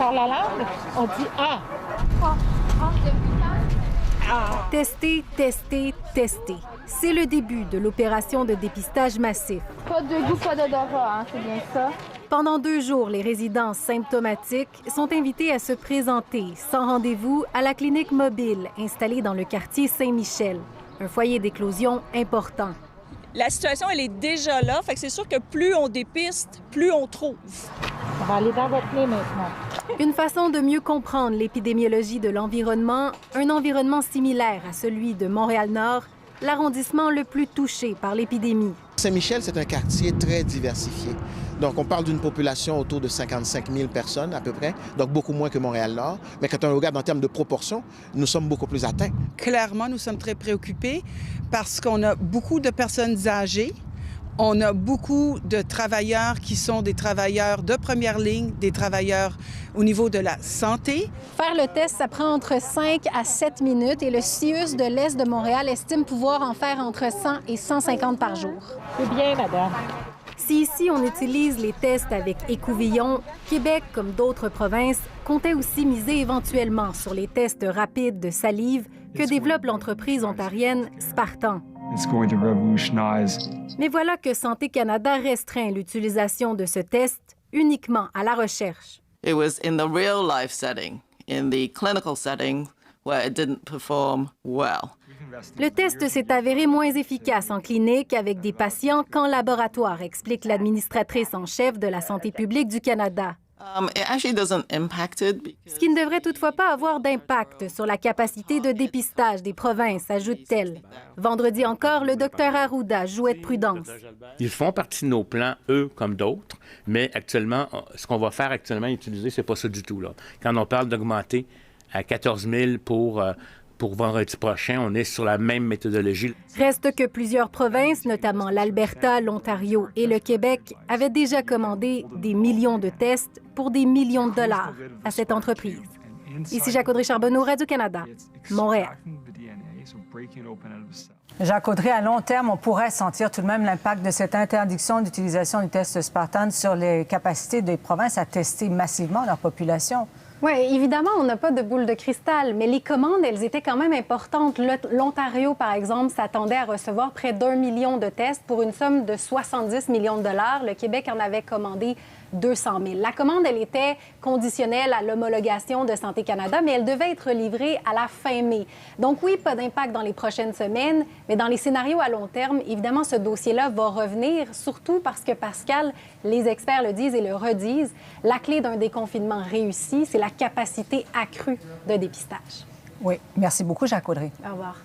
sort la langue, on dit « Ah! » Tester, tester, tester. C'est le début de l'opération de dépistage massif. Pas de goût, pas d'odorat, hein, c'est bien ça. Pendant 2 jours, les résidents symptomatiques sont invités à se présenter sans rendez-vous à la clinique mobile installée dans le quartier Saint-Michel, un foyer d'éclosion important. La situation, elle est déjà là, fait que c'est sûr que plus on dépiste, plus on trouve. On va aller dans votre nez maintenant. Une façon de mieux comprendre l'épidémiologie de l'environnement, un environnement similaire à celui de Montréal-Nord, l'arrondissement le plus touché par l'épidémie. Saint-Michel, c'est un quartier très diversifié. Donc, on parle d'une population autour de 55 000 personnes à peu près, donc beaucoup moins que Montréal-Nord. Mais quand on regarde en termes de proportion, nous sommes beaucoup plus atteints. Clairement, nous sommes très préoccupés parce qu'on a beaucoup de personnes âgées. On a beaucoup de travailleurs qui sont des travailleurs de première ligne, des travailleurs au niveau de la santé. Faire le test, ça prend entre 5 à 7 minutes et le CIUS de l'Est de Montréal estime pouvoir en faire entre 100 et 150 par jour. C'est bien, madame. Si ici on utilise les tests avec écouvillon, Québec, comme d'autres provinces, comptait aussi miser éventuellement sur les tests rapides de salive que développe l'entreprise ontarienne Spartan. Mais voilà que Santé Canada restreint l'utilisation de ce test uniquement à la recherche. It was in the real life setting, in the clinical setting, where it didn't perform well. Le test s'est avéré moins efficace en clinique avec des patients qu'en laboratoire, explique l'administratrice en chef de la santé publique du Canada. It actually doesn't impact it. Ce qui ne devrait toutefois pas avoir d'impact sur la capacité de dépistage des provinces, ajoute-t-elle. Vendredi encore, le docteur Arruda jouait de prudence. Ils font partie de nos plans, eux comme d'autres, mais actuellement, ce qu'on va faire actuellement utiliser, c'est pas ça du tout, là. Quand on parle d'augmenter à 14 000 pour vendredi prochain, on est sur la même méthodologie. Reste que plusieurs provinces, notamment l'Alberta, l'Ontario et le Québec, avaient déjà commandé des millions de tests pour des millions de dollars à cette entreprise. Ici Jacques Audrey-Charbonneau, Radio-Canada, Montréal. Jacques Audrey, à long terme, on pourrait sentir tout de même l'impact de cette interdiction d'utilisation du test Spartan sur les capacités des provinces à tester massivement leur population. Oui, évidemment, on n'a pas de boule de cristal, mais les commandes, elles étaient quand même importantes. L'Ontario, par exemple, s'attendait à recevoir près d'1 million de tests pour une somme de 70 millions de dollars. Le Québec en avait commandé 200 000. La commande, elle était conditionnelle à l'homologation de Santé Canada, mais elle devait être livrée à la fin mai. Donc oui, pas d'impact dans les prochaines semaines, mais dans les scénarios à long terme, évidemment, ce dossier-là va revenir, surtout parce que, Pascal, les experts le disent et le redisent, la clé d'un déconfinement réussi, c'est la capacité accrue de dépistage. Oui, merci beaucoup, Jacques Audrey. Au revoir.